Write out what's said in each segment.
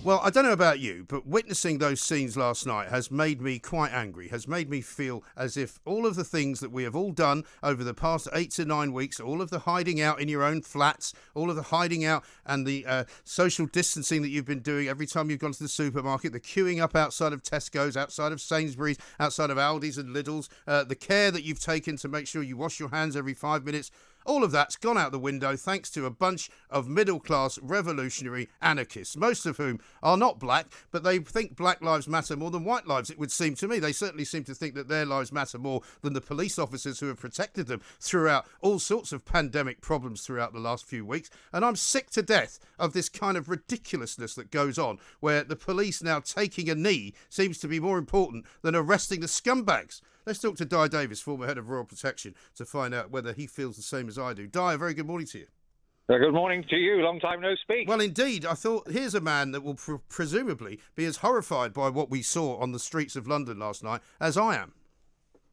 Well, I don't know about you, but witnessing those scenes last night has made me quite angry, has made me feel as if all of the things that we have all done over the past 8 to 9 weeks, all of the hiding out in your own flats, all of the hiding out and the social distancing that you've been doing every time you've gone to the supermarket, the queuing up outside of Tesco's, outside of Sainsbury's, outside of Aldi's and Lidl's, the care that you've taken to make sure you wash your hands every 5 minutes, all of that's gone out the window thanks to a bunch of middle-class revolutionary anarchists, most of whom are not black, but they think black lives matter more than white lives, it would seem to me. They certainly seem to think that their lives matter more than the police officers who have protected them throughout all sorts of pandemic problems throughout the last few weeks. And I'm sick to death of this kind of ridiculousness that goes on, where the police now taking a knee seems to be more important than arresting the scumbags. Let's talk to Dai Davies, former head of Royal Protection, to find out whether he feels the same as I do. Dai, a very good morning to you. Good morning to you. Long time no speak. Well, indeed. I thought, here's a man that will presumably be as horrified by what we saw on the streets of London last night as I am.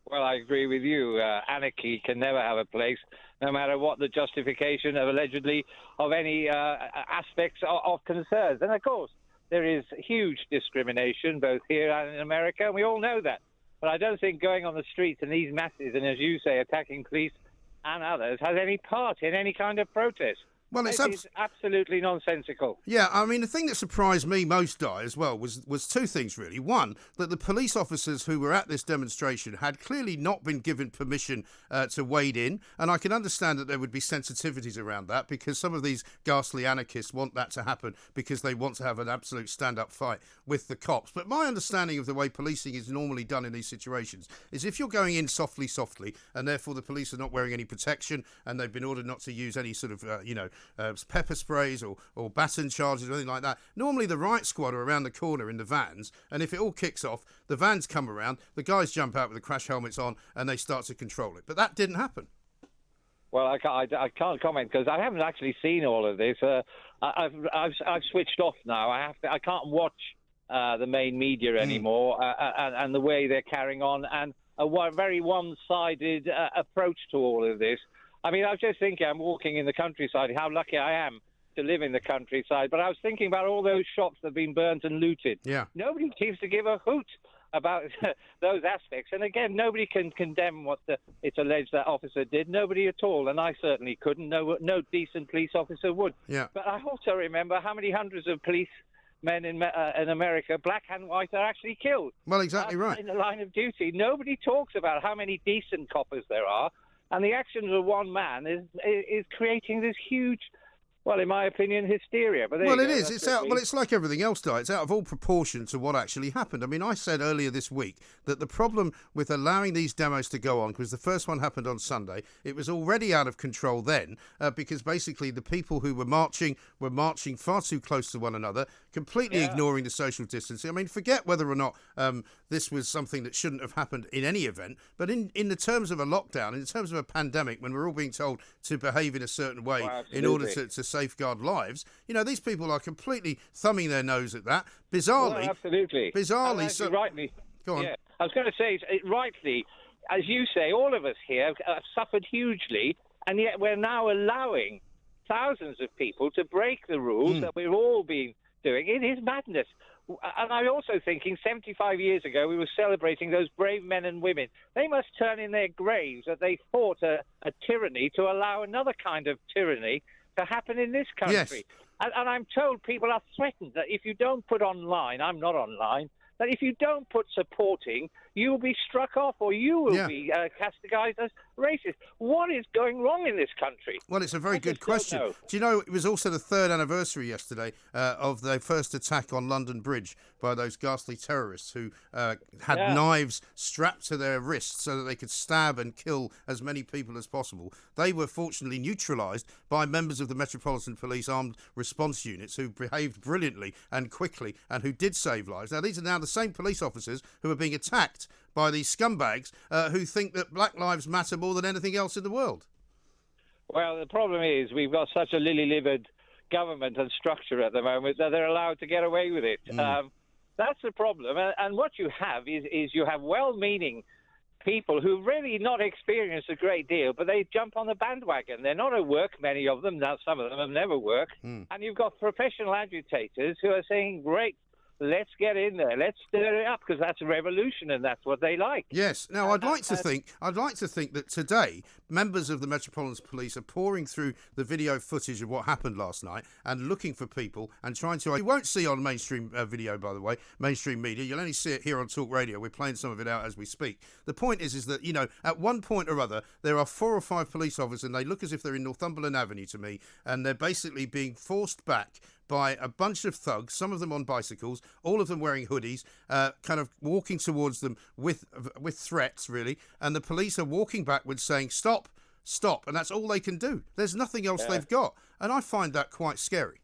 Well, I agree with you. Anarchy can never have a place, no matter what the justification of allegedly of any aspects of concerns. And, of course, there is huge discrimination both here and in America, and we all know that. But I don't think going on the streets in these masses and, as you say, attacking police and others has any part in any kind of protest. Well, it's absolutely nonsensical. Yeah, I mean, the thing that surprised me most, Dai, as well, was two things, really. One, that the police officers who were at this demonstration had clearly not been given permission to wade in, and I can understand that there would be sensitivities around that, because some of these ghastly anarchists want that to happen because they want to have an absolute stand-up fight with the cops. But my understanding of the way policing is normally done in these situations is if you're going in softly, and therefore the police are not wearing any protection, and they've been ordered not to use any sort of, pepper sprays or baton charges or anything like that. Normally the riot squad are around the corner in the vans, and if it all kicks off, the vans come around, the guys jump out with the crash helmets on, and they start to control it. But that didn't happen. Well, I can't comment because I haven't actually seen all of this. I've switched off now. I can't watch the main media anymore, and the way they're carrying on, and a very one-sided approach to all of this. I mean, I was just thinking, I'm walking in the countryside, how lucky I am to live in the countryside. But I was thinking about all those shops that have been burnt and looted. Yeah. Nobody seems to give a hoot about those aspects. And again, nobody can condemn what it's alleged that officer did. Nobody at all. And I certainly couldn't. No decent police officer would. Yeah. But I also remember how many hundreds of policemen in America, black and white, are actually killed. Well, exactly right. In the line of duty. Nobody talks about how many decent coppers there are. And the actions of one man is creating this huge, well, in my opinion, hysteria. But well, it is. It's like everything else, Di. It's out of all proportion to what actually happened. I mean, I said earlier this week that the problem with allowing these demos to go on, because the first one happened on Sunday, it was already out of control then, because basically the people who were marching far too close to one another, completely ignoring the social distancing. I mean, forget whether or not this was something that shouldn't have happened in any event, but in the terms of a lockdown, in terms of a pandemic, when we're all being told to behave in a certain way in order to safeguard lives, these people are completely thumbing their nose at that. Bizarrely. Well, absolutely. Bizarrely. Rightly. Go on. Yeah. I was going to say, rightly, as you say, all of us here have suffered hugely, and yet we're now allowing thousands of people to break the rules that we've all been doing. It is madness. And I'm also thinking 75 years ago we were celebrating those brave men and women. They must turn in their graves that they fought a tyranny to allow another kind of tyranny to happen in this country. Yes. And I'm told people are threatened that if you don't put online, I'm not online, that if you don't put supporting, you will be struck off or you will be categorized as racist. What is going wrong in this country? Well, it's a very good question. Do you know, it was also the third anniversary yesterday of the first attack on London Bridge by those ghastly terrorists who had knives strapped to their wrists so that they could stab and kill as many people as possible. They were fortunately neutralised by members of the Metropolitan Police armed response units who behaved brilliantly and quickly and who did save lives. Now, these are now the same police officers who are being attacked by these scumbags who think that black lives matter more than anything else in the world. Well, the problem is we've got such a lily-livered government and structure at the moment that they're allowed to get away with it. That's the problem. And what you have is you have well-meaning people who really not experienced a great deal, but they jump on the bandwagon. They're not at work, many of them. Now, some of them have never worked. And you've got professional agitators who are saying, great, let's get in there. Let's stir it up, because that's a revolution and that's what they like. Yes. Now, I'd like to think that today members of the Metropolitan Police are pouring through the video footage of what happened last night and looking for people and trying to. You won't see on mainstream video, by the way, mainstream media. You'll only see it here on Talk Radio. We're playing some of it out as we speak. The point is that, you know, at one point or other, there are 4 or 5 police officers, and they look as if they're in Northumberland Avenue to me, and they're basically being forced back by a bunch of thugs, some of them on bicycles, all of them wearing hoodies, kind of walking towards them with threats, really. And the police are walking backwards saying, stop, stop. And that's all they can do. There's nothing else they've got. And I find that quite scary.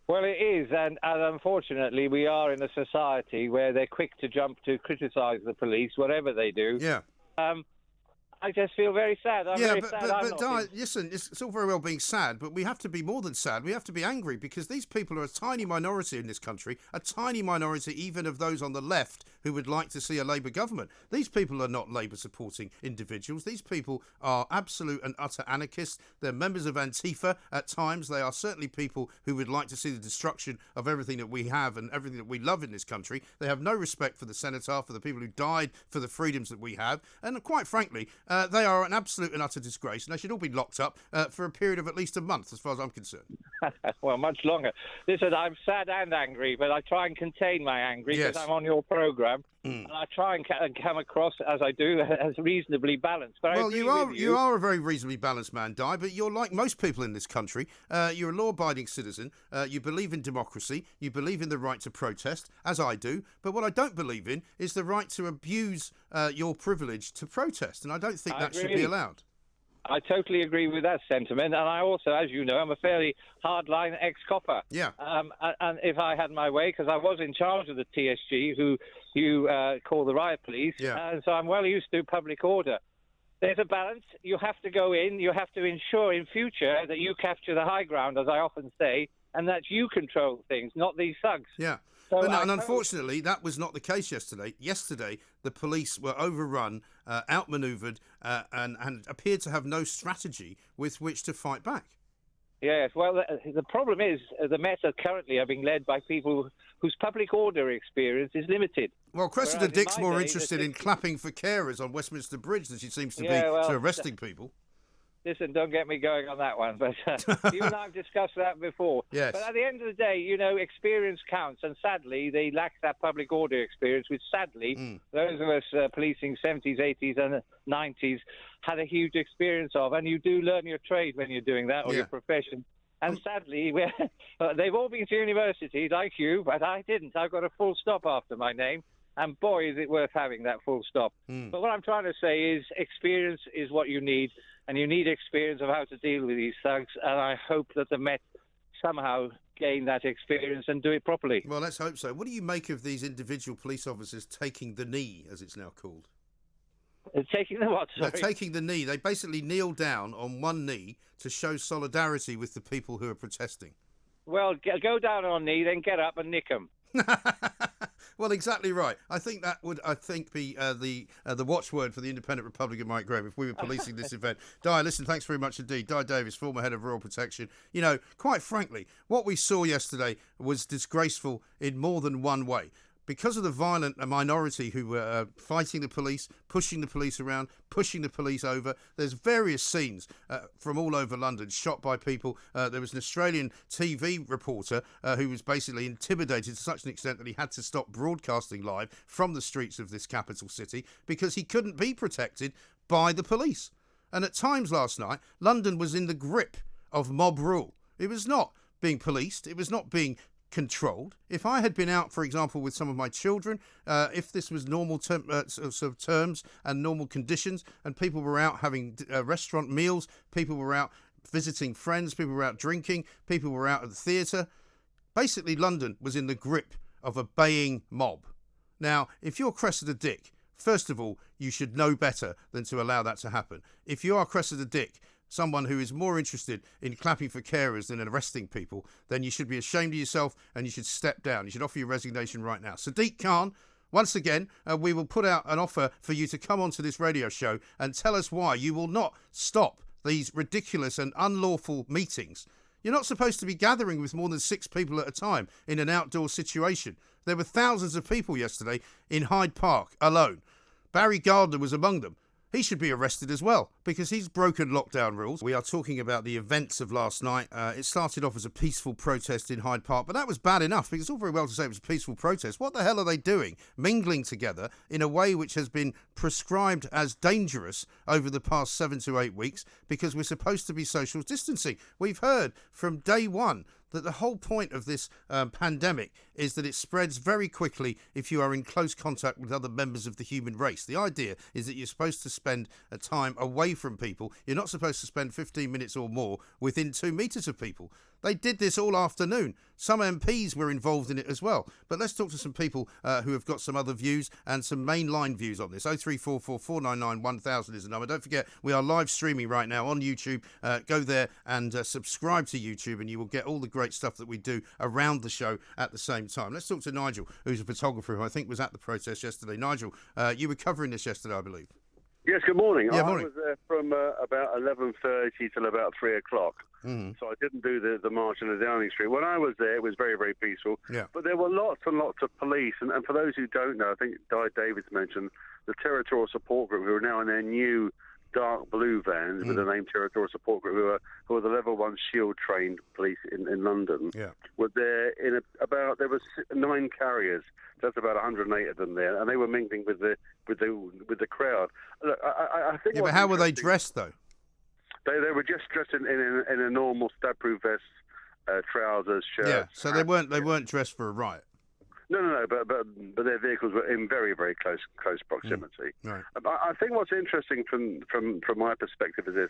Well, it is. And unfortunately, we are in a society where they're quick to jump to criticise the police, whatever they do. Yeah. I just feel very sad. I'm very sad. But Di, listen, it's all very well being sad, but we have to be more than sad. We have to be angry, because these people are a tiny minority in this country, a tiny minority even of those on the left who would like to see a Labour government. These people are not Labour-supporting individuals. These people are absolute and utter anarchists. They're members of Antifa at times. They are certainly people who would like to see the destruction of everything that we have and everything that we love in this country. They have no respect for the cenotaph, for the people who died for the freedoms that we have. And quite frankly, they are an absolute and utter disgrace, and they should all be locked up for a period of at least a month, as far as I'm concerned. Well, much longer. Listen, I'm sad and angry, but I try and contain my anger because I'm on your programme, and I try and come across, as I do, as reasonably balanced. But well, you are a very reasonably balanced man, Di, but you're like most people in this country. You're a law-abiding citizen. You believe in democracy. You believe in the right to protest, as I do. But what I don't believe in is the right to abuse your privilege to protest, and I don't think that should be allowed. I totally agree with that sentiment, and I also, as you know, I'm a fairly hardline ex-copper. Yeah. And if I had my way, because I was in charge of the TSG, who you call the riot police, and so I'm well used to public order. There's a balance. You have to go in. You have to ensure in future that you capture the high ground, as I often say, and that you control things, not these thugs. Yeah. And unfortunately, that was not the case yesterday. Yesterday, the police were overrun, outmanoeuvred, and appeared to have no strategy with which to fight back. Yes, well, the problem is the Met currently are being led by people whose public order experience is limited. Well, Cressida Dick's more interested in clapping for carers on Westminster Bridge than she seems to be to arresting people. Listen, don't get me going on that one, but you and I have discussed that before. Yes. But at the end of the day, you know, experience counts, and sadly, they lack that public order experience, which sadly, those of us policing 70s, 80s and 90s had a huge experience of, and you do learn your trade when you're doing that, or your profession. And sadly, they've all been to university, like you, but I didn't. I've got a full stop after my name. And boy, is it worth having that full stop. But what I'm trying to say is experience is what you need, and you need experience of how to deal with these thugs. And I hope that the Met somehow gain that experience and do it properly. Well, let's hope so. What do you make of these individual police officers taking the knee, as it's now called? Taking the what, sorry? They're taking the knee. They basically kneel down on one knee to show solidarity with the people who are protesting. Well, go down on knee, then get up and nick them. Well, exactly right. I think that would, be the watchword for the Independent Republican Mike Graham if we were policing this event. Di, listen, thanks very much indeed. Dai Davies, former head of Rural Protection. You know, quite frankly, what we saw yesterday was disgraceful in more than one way. Because of the violent minority who were fighting the police, pushing the police around, pushing the police over, there's various scenes from all over London shot by people. There was an Australian TV reporter who was basically intimidated to such an extent that he had to stop broadcasting live from the streets of this capital city because he couldn't be protected by the police. And at times last night, London was in the grip of mob rule. It was not being policed. It was not being controlled. If I had been out, for example, with some of my children, if this was normal sort of terms and normal conditions, and people were out having restaurant meals, people were out visiting friends, people were out drinking, people were out at the theatre, basically London was in the grip of a baying mob. Now, if you're Cressida Dick, first of all, you should know better than to allow that to happen. If you are Cressida Dick, someone who is more interested in clapping for carers than arresting people, then you should be ashamed of yourself and you should step down. You should offer your resignation right now. Sadiq Khan, Once again, we will put out an offer for you to come onto this radio show and tell us why you will not stop these ridiculous and unlawful meetings. You're not supposed to be gathering with more than 6 people at a time in an outdoor situation. There were thousands of people yesterday in Hyde Park alone. Barry Gardner was among them. He should be arrested as well because he's broken lockdown rules. We are talking about the events of last night. It started off as a peaceful protest in Hyde Park, but that was bad enough because it's all very well to say it was a peaceful protest. What the hell are they doing? Mingling together in a way which has been prescribed as dangerous over the past 7 to 8 weeks because we're supposed to be social distancing. We've heard from day one that the whole point of this pandemic is that it spreads very quickly if you are in close contact with other members of the human race. The idea is that you're supposed to spend a time away from people. You're not supposed to spend 15 minutes or more within 2 metres of people. They did this all afternoon. Some MPs were involved in it as well. But let's talk to some people who have got some other views and some mainline views on this. 0344 499 1000 is the number. Don't forget, we are live streaming right now on YouTube. Go there and subscribe to YouTube and you will get all the great stuff that we do around the show at the same time. Let's talk to Nigel, who's a photographer who I think was at the protest yesterday. Nigel, you were covering this yesterday, I believe. Yes, good morning. Yeah, I morning. was there from about 11:30 till about 3 o'clock. So I didn't do the march in the Downing Street. When I was there, it was very, very peaceful. Yeah. But there were lots and lots of police. And for those who don't know, I think Dai Davies mentioned the Territorial Support Group, who are now in their new dark blue vans with the name Territorial Support Group, who are the level 1 shield trained police in London. Yeah. Were there in there was 9 carriers. That's about 108 of them there, and they were mingling with the crowd. Look, I think. Yeah, but how were they dressed though? They were just dressed in a normal stab-proof vest, trousers, shirts. Yeah, so they weren't dressed for a riot. No, but their vehicles were in very, very close proximity. Right. I think what's interesting from my perspective is this: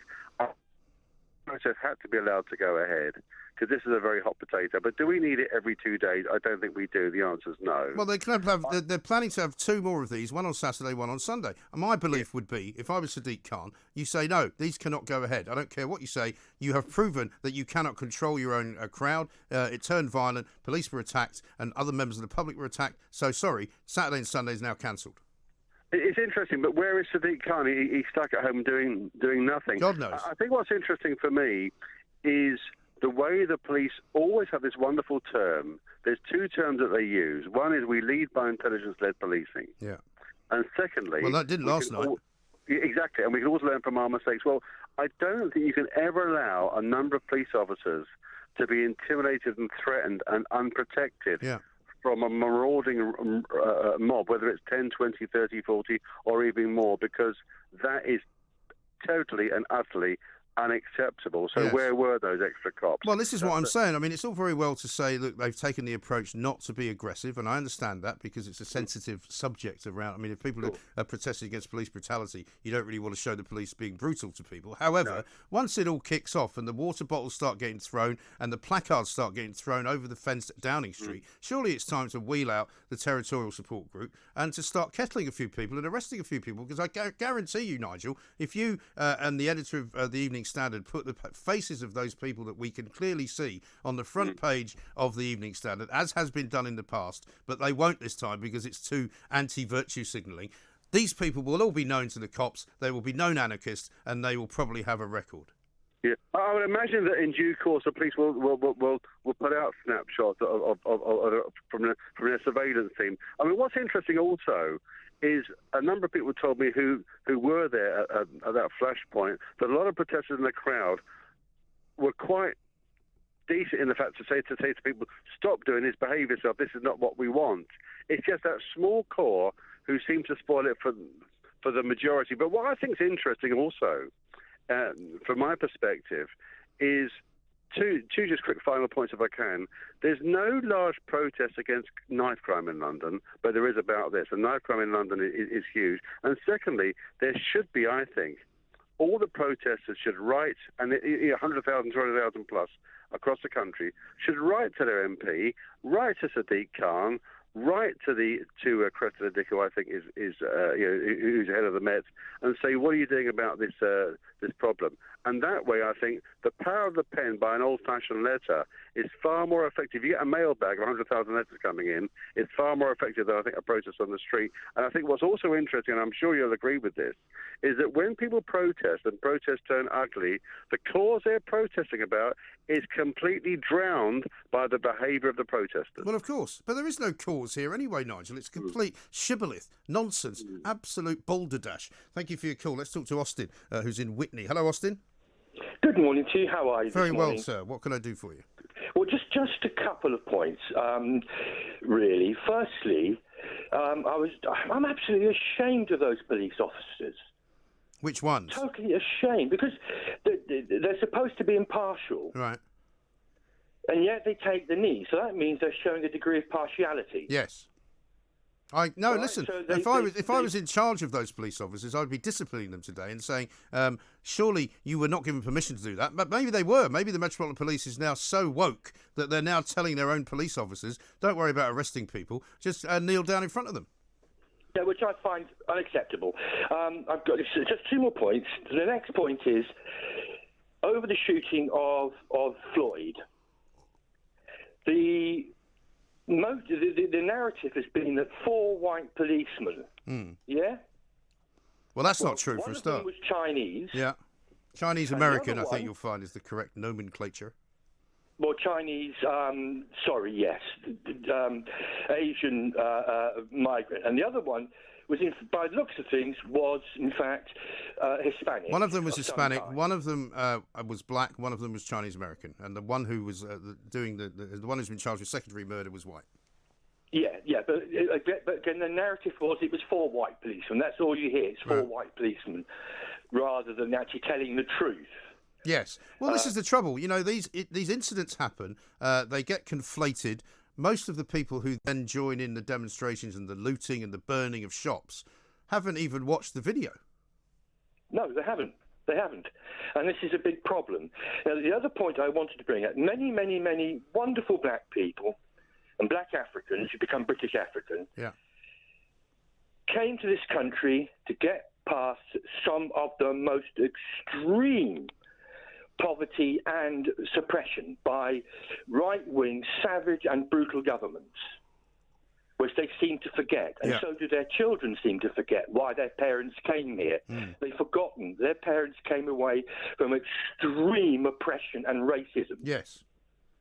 process had to be allowed to go ahead because this is a very hot potato. But do we need it every 2 days? I don't think we do. The answer is no. Well, they're planning to have 2 more of these, one on Saturday, one on Sunday. And my belief would be, if I was Sadiq Khan, you say, no, these cannot go ahead. I don't care what you say. You have proven that you cannot control your own crowd. It turned violent. Police were attacked and other members of the public were attacked. So, sorry, Saturday and Sunday is now cancelled. It's interesting, but where is Sadiq Khan? He's stuck at home doing nothing. God knows. I think what's interesting for me is the way the police always have this wonderful term. There's 2 terms that they use. One is we lead by intelligence-led policing. Yeah. And secondly... Well, that didn't last night. Exactly, and we can also learn from our mistakes. Well, I don't think you can ever allow a number of police officers to be intimidated and threatened and unprotected. Yeah. From a marauding mob, whether it's 10, 20, 30, 40, or even more, because that is totally and utterly unacceptable. So Yes. Where were those extra cops? Well, this is what I'm saying. I mean, it's all very well to say, look, they've taken the approach not to be aggressive, and I understand that because it's a sensitive subject around. I mean, if people are protesting against police brutality, you don't really want to show the police being brutal to people. However, once it all kicks off and the water bottles start getting thrown and the placards start getting thrown over the fence at Downing Street, surely it's time to wheel out the Territorial Support Group and to start kettling a few people and arresting a few people, because I guarantee you, Nigel, if you and the editor of the Evening Standard put the faces of those people that we can clearly see on the front page of the Evening Standard, as has been done in the past, but they won't this time because it's too anti-virtue signalling, these people will all be known to the cops, they will be known anarchists, and they will probably have a record. Yeah, I would imagine that in due course the police will put out snapshots from their surveillance team. I mean, what's interesting also is a number of people told me who were there at that flashpoint that a lot of protesters in the crowd were quite decent in the fact to say to people, stop doing this, behave yourself, this is not what we want. It's just that small core who seem to spoil it for the majority. But what I think is interesting also, from my perspective, is two just quick final points if I can. There's no large protest against knife crime in London, but there is about this. And knife crime in London is huge. And secondly, there should be, I think, all the protesters should write, and 100,000, 200,000 plus across the country, should write to their MP, write to Sadiq Khan, write to Cressida Dick, who I think is who's head of the Met, and say, what are you doing about this problem? And that way, I think the power of the pen by an old-fashioned letter is far more effective. If you get a mailbag of 100,000 letters coming in, it's far more effective than, I think, a protest on the street. And I think what's also interesting, and I'm sure you'll agree with this, is that when people protest and protests turn ugly, the cause they're protesting about is completely drowned by the behaviour of the protesters. Well, of course. But there is no cause here anyway, Nigel. It's complete shibboleth, nonsense, absolute balderdash. Thank you for your call. Let's talk to Austin, who's in Witney. Hello, Austin. Good morning to you. How are you? Very well, sir. What can I do for you? Well, just a couple of points, really. Firstly, I'm absolutely ashamed of those police officers. Which ones? Totally ashamed, because they're supposed to be impartial. Right. And yet they take the knee, so that means they're showing a degree of partiality. Yes. Listen. So if I was in charge of those police officers, I'd be disciplining them today and saying, surely you were not given permission to do that. But maybe they were. Maybe the Metropolitan Police is now so woke that they're now telling their own police officers, don't worry about arresting people, just kneel down in front of them. Yeah, which I find unacceptable. I've got just two more points. The next point is over the shooting of Floyd. The narrative has been that 4 white policemen. Yeah. Well, that's not true for a start. One of them was Chinese. Yeah. Chinese American, I think you'll find, is the correct nomenclature. Well, Chinese, yes, Asian migrant, and the other one was, by the looks of things, was in fact Hispanic. One of them was Hispanic. One of them was black. One of them was Chinese American, and the one who was doing the one who's been charged with secondary murder was white. Yeah, but again, the narrative was it was 4 white policemen. That's all you hear. It's 4 white policemen, rather than actually telling the truth. Yes. Well, this is the trouble. You know, these incidents happen. They get conflated. Most of the people who then join in the demonstrations and the looting and the burning of shops haven't even watched the video. No, they haven't. They haven't. And this is a big problem. Now, the other point I wanted to bring up, many, many, many wonderful black people and black Africans who become British African came to this country to get past some of the most extreme poverty and suppression by right-wing, savage and brutal governments, which they seem to forget. And so do their children seem to forget why their parents came here. They've forgotten their parents came away from extreme oppression and racism. Yes.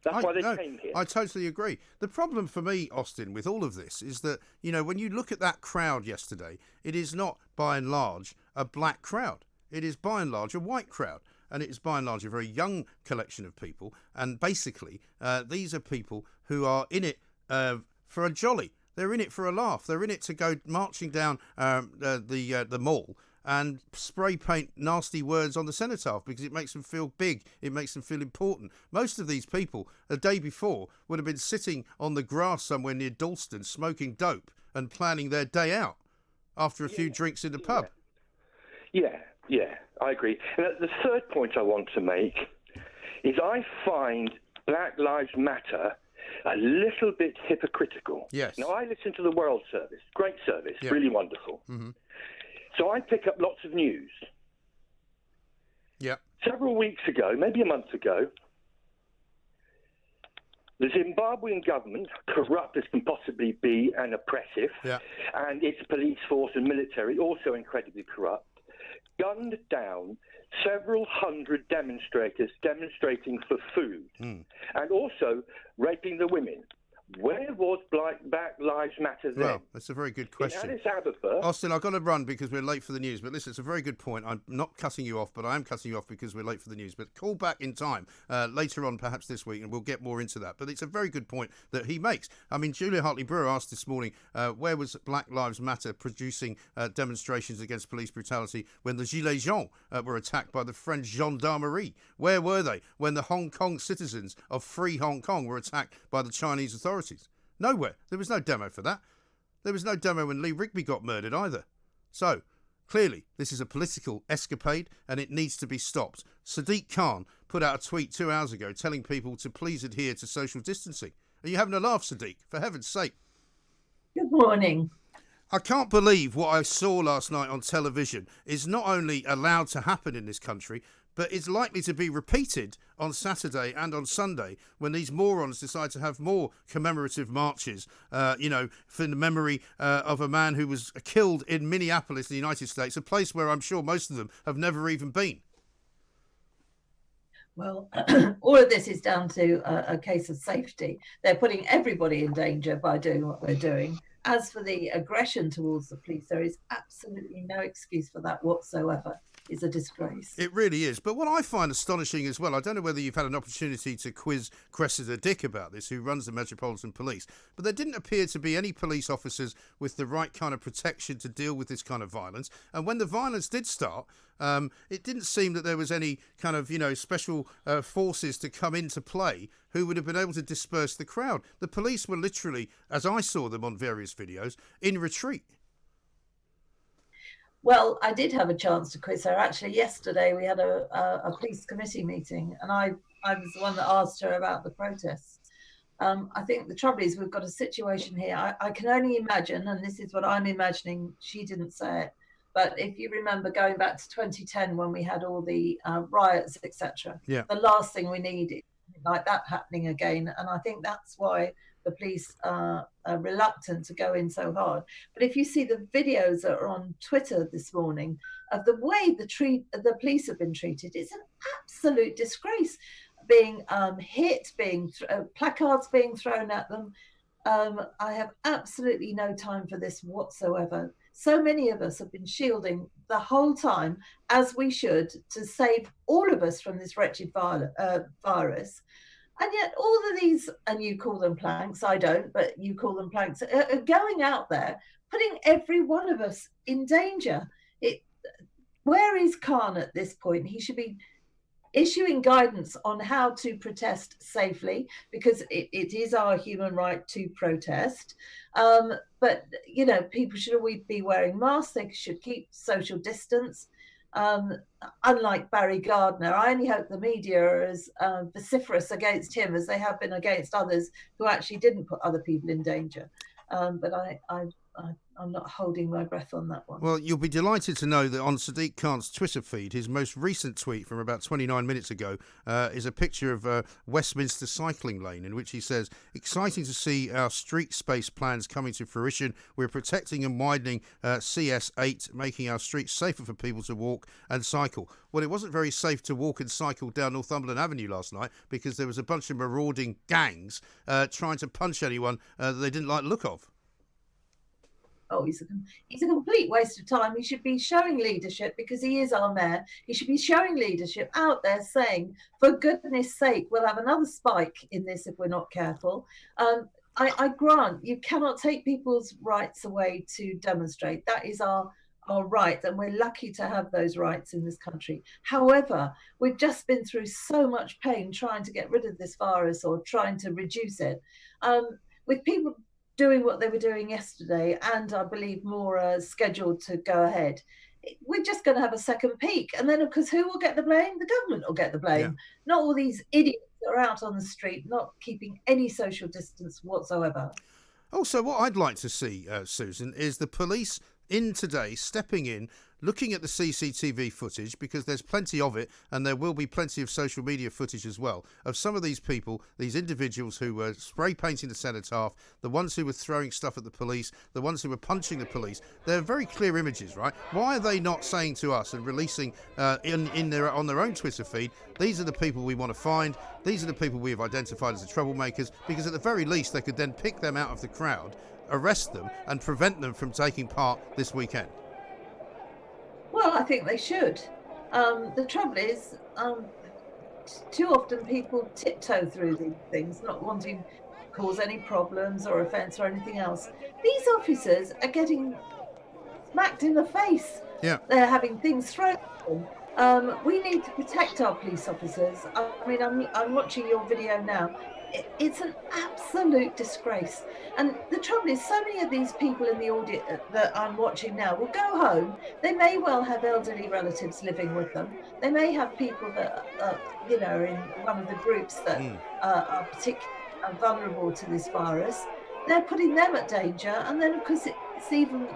That's why they came here. I totally agree. The problem for me, Austin, with all of this is that, you know, when you look at that crowd yesterday, it is not, by and large, a black crowd. It is, by and large, a white crowd. And it is, by and large, a very young collection of people. And basically, these are people who are in it for a jolly. They're in it for a laugh. They're in it to go marching down the mall and spray paint nasty words on the cenotaph because it makes them feel big. It makes them feel important. Most of these people, the day before, would have been sitting on the grass somewhere near Dalston smoking dope and planning their day out after a few drinks in the pub. Yeah, I agree. And the third point I want to make is I find Black Lives Matter a little bit hypocritical. Yes. Now, I listen to the World Service. Great service, really wonderful. Mm-hmm. So I pick up lots of news. Yeah. Several weeks ago, maybe a month ago, the Zimbabwean government, corrupt as can possibly be and oppressive, and its police force and military, also incredibly corrupt, gunned down several hundred demonstrators demonstrating for food and also raping the women. Where was Black Lives Matter then? Well, that's a very good question. In Addis Ababa, Austin, I've got to run because we're late for the news. But listen, it's a very good point. I'm not cutting you off, but I am cutting you off because we're late for the news. But call back in time later on, perhaps this week, and we'll get more into that. But it's a very good point that he makes. I mean, Julia Hartley-Brewer asked this morning, where was Black Lives Matter producing demonstrations against police brutality when the Gilets jaunes were attacked by the French gendarmerie? Where were they when the Hong Kong citizens of free Hong Kong were attacked by the Chinese authorities? Nowhere. There was no demo for that. There was no demo when Lee Rigby got murdered either. So, clearly, this is a political escapade and it needs to be stopped. Sadiq Khan put out a tweet 2 hours ago telling people to please adhere to social distancing. Are you having a laugh, Sadiq? For heaven's sake. Good morning. I can't believe what I saw last night on television is not only allowed to happen in this country, but is likely to be repeated on Saturday and on Sunday when these morons decide to have more commemorative marches, for the memory of a man who was killed in Minneapolis, the United States, a place where I'm sure most of them have never even been. Well, all of this is down to a case of safety. They're putting everybody in danger by doing what they're doing. As for the aggression towards the police, there is absolutely no excuse for that whatsoever. It's a disgrace. It really is. But what I find astonishing as well, I don't know whether you've had an opportunity to quiz Cressida Dick about this, who runs the Metropolitan Police, but there didn't appear to be any police officers with the right kind of protection to deal with this kind of violence. And when the violence did start, it didn't seem that there was any kind of, special forces to come into play who would have been able to disperse the crowd. The police were literally, as I saw them on various videos, in retreat. Well, I did have a chance to quiz her. Actually, yesterday we had a police committee meeting, and I was the one that asked her about the protests. I think the trouble is we've got a situation here. I can only imagine, and this is what I'm imagining, she didn't say it, but if you remember going back to 2010 when we had all the riots, etc., the last thing we need is like that happening again. And I think that's why the police are reluctant to go in so hard. But if you see the videos that are on Twitter this morning of the way the police have been treated, it's an absolute disgrace. Being hit, placards being thrown at them. I have absolutely no time for this whatsoever. So many of us have been shielding the whole time, as we should, to save all of us from this wretched virus. And yet all of these, and you call them planks, I don't, but you call them planks, are going out there, putting every one of us in danger. Where is Khan at this point? He should be issuing guidance on how to protest safely, because it is our human right to protest. But, people should always be wearing masks. They should keep social distance. Unlike Barry Gardner, I only hope the media are as vociferous against him as they have been against others who actually didn't put other people in danger. But I'm not holding my breath on that one. Well, you'll be delighted to know that on Sadiq Khan's Twitter feed, his most recent tweet from about 29 minutes ago is a picture of Westminster cycling lane, in which he says, "Exciting to see our street space plans coming to fruition. We're protecting and widening CS8, making our streets safer for people to walk and cycle." Well, it wasn't very safe to walk and cycle down Northumberland Avenue last night because there was a bunch of marauding gangs trying to punch anyone that they didn't like the look of. Oh, he's a complete waste of time. He should be showing leadership, because he is our mayor. He should be showing leadership out there saying, for goodness sake, we'll have another spike in this if we're not careful. I grant you cannot take people's rights away to demonstrate. That is our right, and we're lucky to have those rights in this country. However, we've just been through so much pain trying to get rid of this virus or trying to reduce it. With people doing what they were doing yesterday, and I believe more scheduled to go ahead, we're just going to have a second peak. And then, of course, who will get the blame? The government will get the blame. Not all these idiots that are out on the street, not keeping any social distance whatsoever. Also, what I'd like to see, Susan, is the police in today stepping in, looking at the CCTV footage, because there's plenty of it, and there will be plenty of social media footage as well, of some of these people, these individuals who were spray painting the cenotaph, the ones who were throwing stuff at the police, the ones who were punching the police. They're very clear images, right? Why are they not saying to us and releasing on their own Twitter feed, these are the people we want to find, these are the people we have identified as the troublemakers, because at the very least they could then pick them out of the crowd, arrest them, and prevent them from taking part this weekend? Well, I think they should. The trouble is, too often people tiptoe through these things, not wanting to cause any problems or offence or anything else. These officers are getting smacked in the face. Yeah. They're having things thrown at them. We need to protect our police officers. I mean, I'm watching your video now. It's an absolute disgrace. And the trouble is, so many of these people in the audience that I'm watching now will go home. They may well have elderly relatives living with them. They may have people that are in one of the groups that are particularly vulnerable to this virus. they're putting them at danger. And then, of course, it's even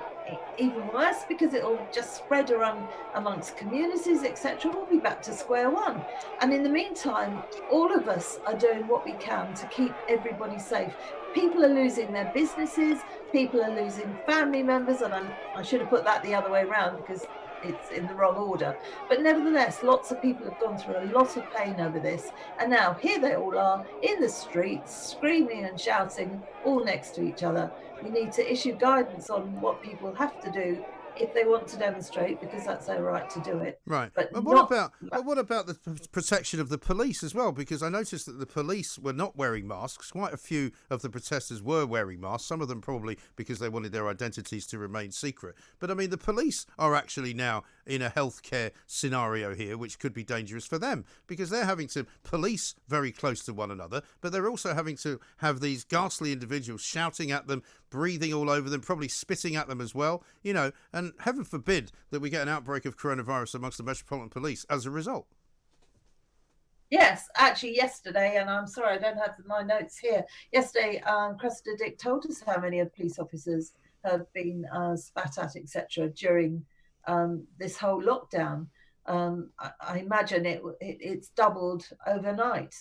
worse because it'll just spread around amongst communities, etc. We'll be back to square one. And in the meantime, all of us are doing what we can to keep everybody safe. People are losing their businesses, people are losing family members, and I should have put that the other way around because it's in the wrong order. But nevertheless, lots of people have gone through a lot of pain over this. And now here they all are in the streets, screaming and shouting, all next to each other. We need to issue guidance on what people have to do if they want to demonstrate, because that's their right to do it. Right. But what about the protection of the police as well? Because I noticed that the police were not wearing masks. Quite a few of the protesters were wearing masks, some of them probably because they wanted their identities to remain secret. But I mean, the police are actually now in a healthcare scenario here, which could be dangerous for them because they're having to police very close to one another, but they're also having to have these ghastly individuals shouting at them, breathing all over them, probably spitting at them as well, you know, and heaven forbid that we get an outbreak of coronavirus amongst the Metropolitan Police as a result. Yes, actually yesterday, and I'm sorry I don't have my notes here, yesterday Cressida Dick told us how many of police officers have been spat at, etc. during this whole lockdown. I imagine it's doubled overnight.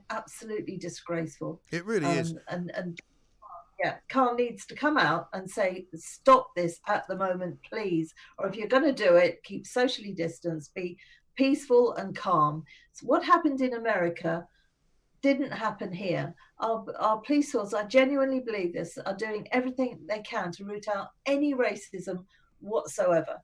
Absolutely disgraceful. It really is. And yeah, Khan needs to come out and say, stop this at the moment, please. Or if you're going to do it, keep socially distanced, be peaceful and calm. So what happened in America didn't happen here. Our police force, I genuinely believe this, are doing everything they can to root out any racism whatsoever.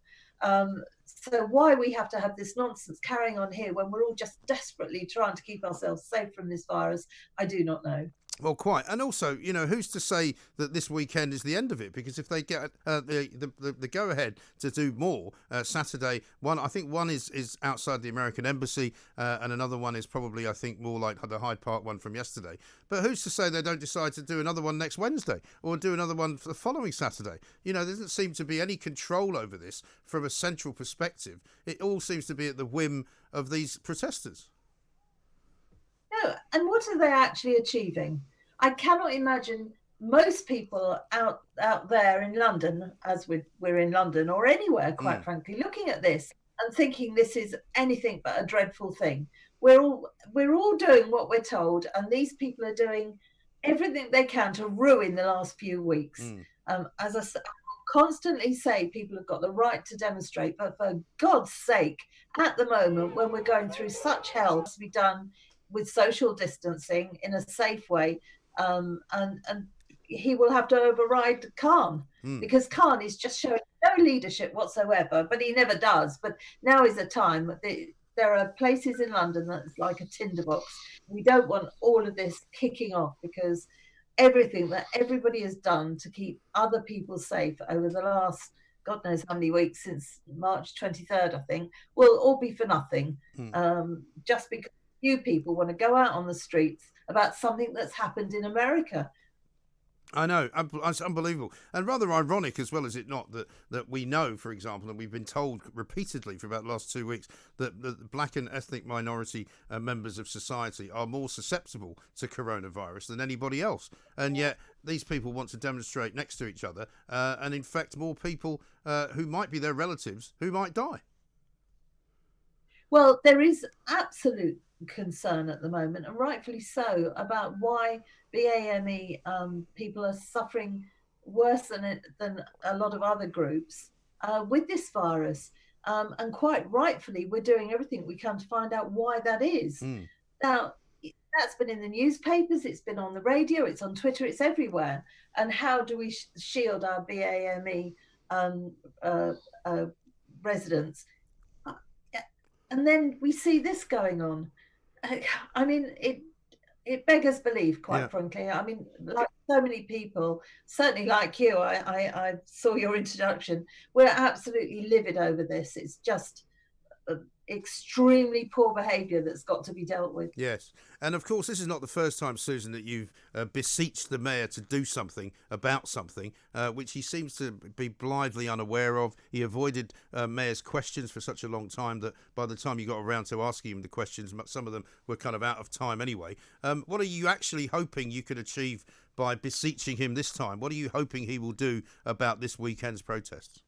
So why we have to have this nonsense carrying on here when we're all just desperately trying to keep ourselves safe from this virus, I do not know. Well, quite. And also, you know, who's to say that this weekend is the end of it? Because if they get the go-ahead to do more, Saturday, I think one is outside the American Embassy and another one is probably, I think, more like the Hyde Park one from yesterday. But who's to say they don't decide to do another one next Wednesday or do another one for the following Saturday? You know, there doesn't seem to be any control over this from a central perspective. It all seems to be at the whim of these protesters. No, and what are they actually achieving? I cannot imagine most people out there in London, as we're in London or anywhere, quite frankly, looking at this and thinking this is anything but a dreadful thing. We're all doing what we're told, and these people are doing everything they can to ruin the last few weeks. As I constantly say, people have got the right to demonstrate, but for God's sake, at the moment when we're going through such hell, it has to be done with social distancing in a safe way, and he will have to override Khan because Khan is just showing no leadership whatsoever, but he never does. But now is the time. There are places in London that's like a tinderbox. We don't want all of this kicking off because everything that everybody has done to keep other people safe over the last God knows how many weeks since March 23rd, I think, will all be for nothing. Just because few people want to go out on the streets about something that's happened in America. I know, it's unbelievable. And rather ironic as well, is it not, that we know, for example, and we've been told repeatedly for about the last 2 weeks, that the black and ethnic minority members of society are more susceptible to coronavirus than anybody else. And yet these people want to demonstrate next to each other and infect more people who might be their relatives who might die. Well, there is absolute concern at the moment, and rightfully so, about why BAME people are suffering worse than a lot of other groups with this virus. And quite rightfully, we're doing everything we can to find out why that is. Now, that's been in the newspapers, it's been on the radio, it's on Twitter, it's everywhere. And how do we shield our BAME residents? And then we see this going on. I mean, it beggars belief, quite frankly. I mean, like so many people, certainly like you, I saw your introduction, we're absolutely livid over this. It's just extremely poor behaviour that's got to be dealt with. Yes, and of course this is not the first time, Susan, that you've beseeched the mayor to do something about something which he seems to be blithely unaware of. He avoided mayor's questions for such a long time that by the time you got around to asking him the questions, some of them were kind of out of time anyway. What are you actually hoping you could achieve by beseeching him this time? What are you hoping he will do about this weekend's protests?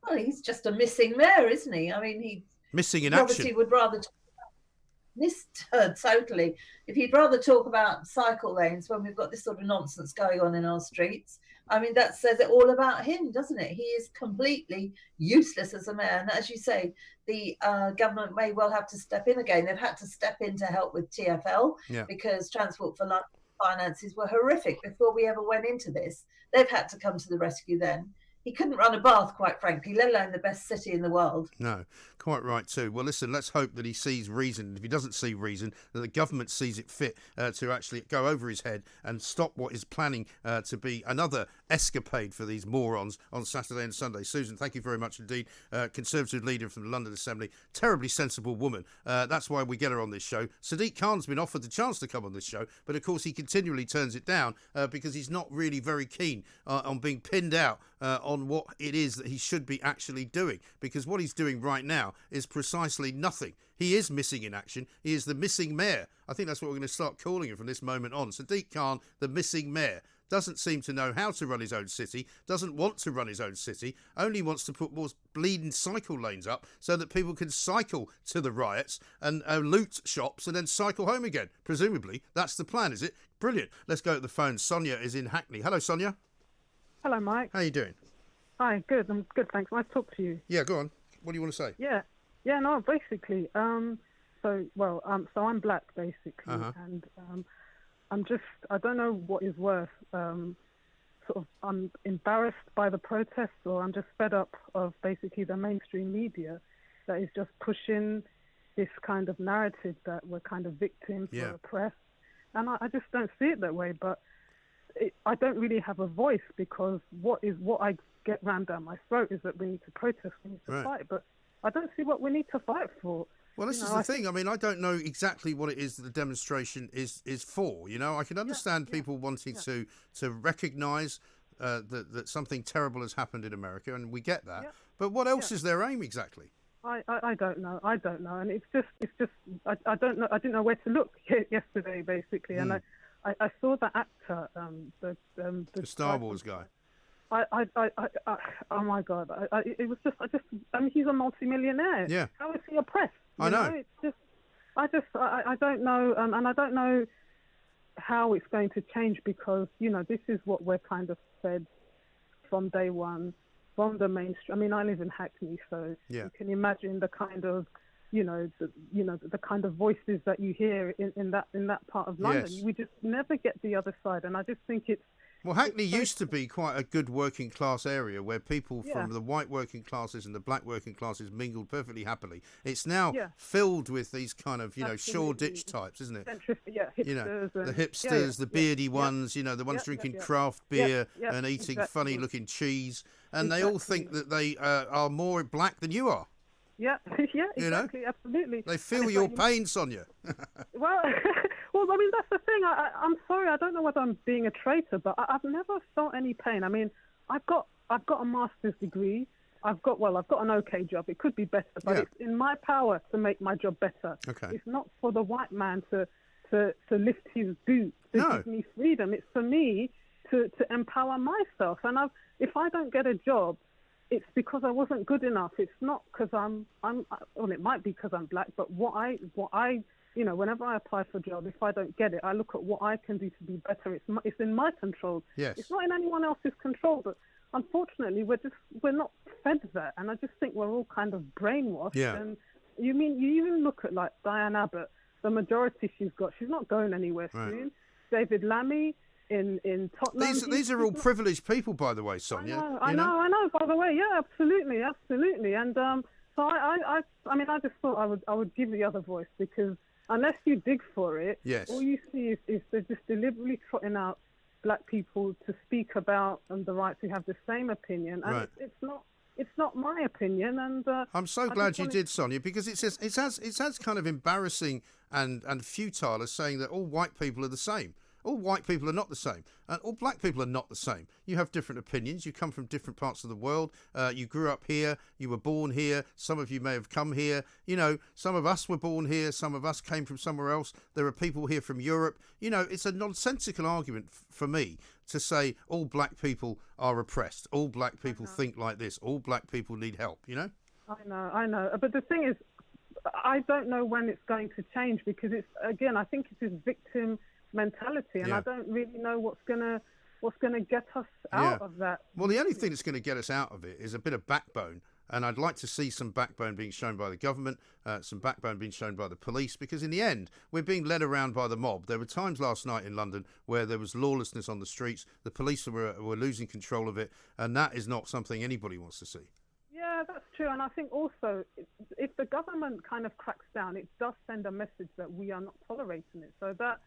Well, he's just a missing mayor, isn't he? I mean, he Missing in obviously action. would rather missed her totally. If he'd rather talk about cycle lanes when we've got this sort of nonsense going on in our streets, I mean, that says it all about him, doesn't it? He is completely useless as a mayor. And as you say, the government may well have to step in again. They've had to step in to help with TfL because Transport for London finances were horrific before we ever went into this. They've had to come to the rescue then. He couldn't run a bath, quite frankly, let alone the best city in the world. No, quite right too. Well, listen, let's hope that he sees reason. If he doesn't see reason, that the government sees it fit to actually go over his head and stop what is planning to be another escapade for these morons on Saturday and Sunday. Susan, thank you very much indeed. Conservative leader from the London Assembly, terribly sensible woman. That's why we get her on this show. Sadiq Khan's been offered the chance to come on this show, but of course he continually turns it down because he's not really very keen on being pinned out on what it is that he should be actually doing, because what he's doing right now is precisely nothing. He is missing in action. He is the missing mayor. I think that's what we're going to start calling him from this moment on. Sadiq Khan, the missing mayor. Doesn't seem to know how to run his own city, doesn't want to run his own city, only wants to put more bleeding cycle lanes up so that people can cycle to the riots and loot shops and then cycle home again. Presumably, that's the plan, is it? Brilliant. Let's go to the phone. Sonia is in Hackney. Hello, Sonia. Hello, Mike. How are you doing? Hi, good. I'm good, thanks. Nice to talk to you. Yeah, go on. What do you want to say? No, basically, so I'm black, basically, and I don't know what is worse. I'm embarrassed by the protests, or I'm just fed up of basically the mainstream media that is just pushing this kind of narrative that we're kind of victims or oppressed, and I just don't see it that way. But I don't really have a voice, because what I get rammed down my throat is that we need to protest, we need to fight, but I don't see what we need to fight for. Well, this is the thing. I mean, I don't know exactly what it is that the demonstration is for. You know, I can understand people wanting to recognise that something terrible has happened in America, and we get that. But what else is their aim exactly? I don't know, and it's just I don't know. I didn't know where to look yesterday, basically, and I saw the actor, the Star Wars guy. Oh my God! It was just. I mean, he's a multi-millionaire. Yeah. How is he oppressed? I know. It's just. I don't know, and I don't know how it's going to change, because this is what we're kind of fed from day one, from the mainstream. I mean, I live in Hackney, so you can imagine the kind of the kind of voices that you hear in that part of London. Yes. We just never get the other side, and I just think it's. Well, Hackney used to be quite a good working class area where people from the white working classes and the black working classes mingled perfectly happily. It's now filled with these kind of, Shoreditch types, isn't it? Hipsters the hipsters, the beardy ones, the ones drinking craft beer and eating funny-looking cheese. And they all think that they are more black than you are. Yeah, exactly, absolutely. They feel your pain, Sonia. Well, I mean, that's the thing. I'm sorry, I don't know whether I'm being a traitor, but I've never felt any pain. I mean, I've got a master's degree. I've got an okay job. It could be better, but it's in my power to make my job better. Okay. It's not for the white man to lift his boot to give me freedom. It's for me to empower myself. And if I don't get a job, it's because I wasn't good enough. It's not because well, it might be because I'm black, but what I whenever I apply for a job, if I don't get it, I look at what I can do to be better. It's in my control. Yes. It's not in anyone else's control, but unfortunately, we're not fed that, and I just think we're all kind of brainwashed. Yeah. And you even look at like Diane Abbott, the majority she's got, she's not going anywhere soon. David Lammy in Tottenham. These are all privileged people, by the way, Sonia. I know. By the way, yeah, absolutely. And so I mean, I just thought I would give the other voice, because unless you dig for it, all you see is they're just deliberately trotting out black people to speak about the right to have the same opinion, and it's not my opinion. And I'm so glad you did, Sonia, because it's as kind of embarrassing and futile as saying that all white people are the same. All white people are not the same. And all black people are not the same. You have different opinions. You come from different parts of the world. You grew up here. You were born here. Some of you may have come here. You know, some of us were born here. Some of us came from somewhere else. There are people here from Europe. You know, it's a nonsensical argument for me to say all black people are oppressed. All black people think like this. All black people need help, you know? I know. But the thing is, I don't know when it's going to change, because it's, again, I think it's this victim mentality, and I don't really know what's gonna get us out of that. Well, the only thing that's going to get us out of it is a bit of backbone, and I'd like to see some backbone being shown by the government, some backbone being shown by the police, because in the end, we're being led around by the mob. There were times last night in London where there was lawlessness on the streets. The police were losing control of it, and that is not something anybody wants to see. Yeah, that's true. And I think also, if the government kind of cracks down, it does send a message that we are not tolerating it. So that,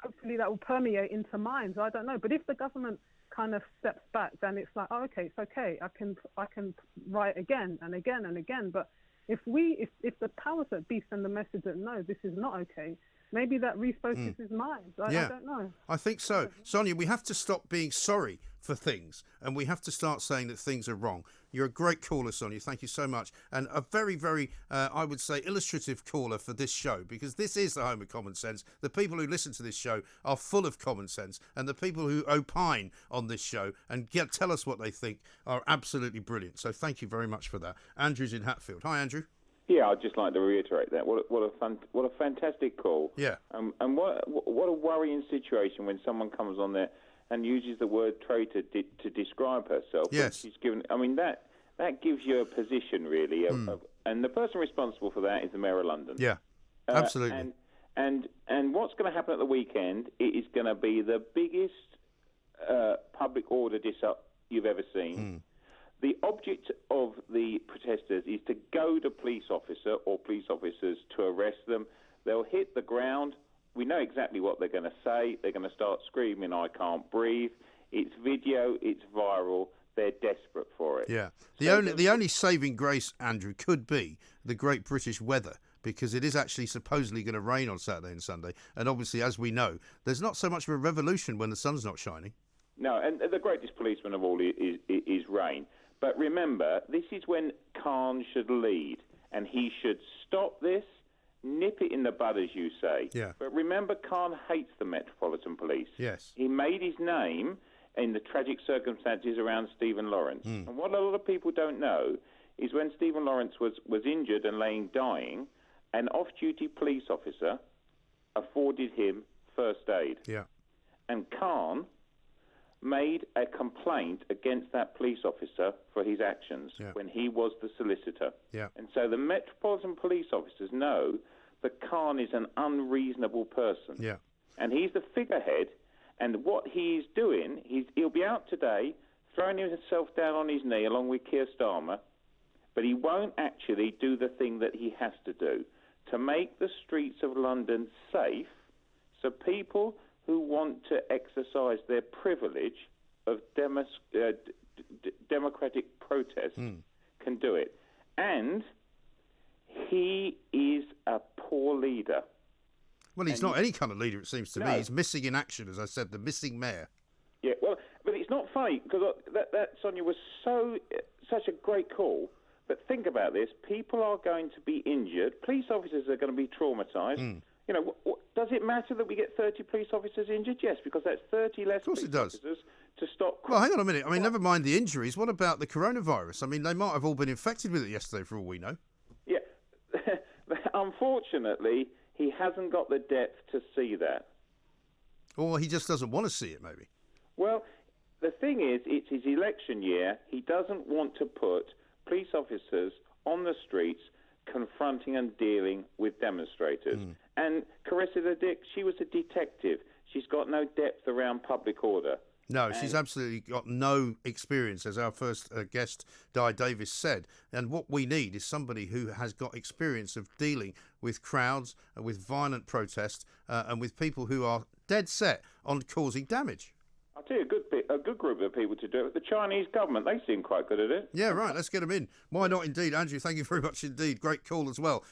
hopefully that will permeate into minds. I don't know. But if the government kind of steps back, then it's like, oh, okay, it's okay. I can write again and again and again. But if the powers that be send the message that, no, this is not okay, maybe that refocuses minds. I don't know. I think so. Sonia, we have to stop being sorry for things, and we have to start saying that things are wrong. You're a great caller, Sonia. Thank you so much. And a very, very, I would say, illustrative caller for this show, because this is the home of common sense. The people who listen to this show are full of common sense, and the people who opine on this show and tell us what they think are absolutely brilliant. So thank you very much for that. Andrew's in Hatfield. Hi, Andrew. Yeah, I'd just like to reiterate that. What a fantastic call. Yeah. And what a worrying situation when someone comes on there and uses the word traitor to describe herself. Yes. She's given. I mean, that gives you a position, really. And the person responsible for that is the Mayor of London. Yeah, absolutely. And what's going to happen at the weekend? It is going to be the biggest public order diss-up you've ever seen. The object of the protesters is to goad a police officer or police officers to arrest them. They'll hit the ground. We know exactly what they're going to say. They're going to start screaming, "I can't breathe." It's video. It's viral. They're desperate for it. Yeah. The only saving grace, Andrew, could be the great British weather, because it is actually supposedly going to rain on Saturday and Sunday. And obviously, as we know, there's not so much of a revolution when the sun's not shining. No, and the greatest policeman of all is rain. But remember, this is when Khan should lead, and he should stop this, nip it in the bud, as you say. Yeah. But remember, Khan hates the Metropolitan Police. Yes. He made his name in the tragic circumstances around Stephen Lawrence. And what a lot of people don't know is when Stephen Lawrence was injured and dying, an off-duty police officer afforded him first aid. Yeah. And Khan made a complaint against that police officer for his actions when he was the solicitor. Yeah. And so the Metropolitan Police officers know that Khan is an unreasonable person. Yeah. And he's the figurehead, and what he's doing, he'll be out today throwing himself down on his knee along with Keir Starmer, but he won't actually do the thing that he has to do, to make the streets of London safe so people who want to exercise their privilege of democratic protest can do it. And he is a poor leader. Well, he's not any kind of leader, it seems to me. He's missing in action, as I said, the missing mayor. Yeah, well, but it's not funny, because that Sonia was such a great call. But think about this. People are going to be injured. Police officers are going to be traumatised. You know, does it matter that we get 30 police officers injured? Yes, because that's 30 less police officers to stop. Well, hang on a minute. I mean, never mind the injuries. What about the coronavirus? I mean, they might have all been infected with it yesterday, for all we know. Yeah. Unfortunately, he hasn't got the depth to see that. Or he just doesn't want to see it, maybe. Well, the thing is, it's his election year. He doesn't want to put police officers on the streets confronting and dealing with demonstrators. And Carissa the Dick, she was a detective. She's got no depth around public order. No, she's absolutely got no experience, as our first guest, Dai Davies, said. And what we need is somebody who has got experience of dealing with crowds, with violent protest, and with people who are dead set on causing damage. I'll tell you a good group of people to do it. The Chinese government, they seem quite good at it. Yeah, right. Let's get them in. Why not, indeed. Andrew, thank you very much indeed. Great call as well.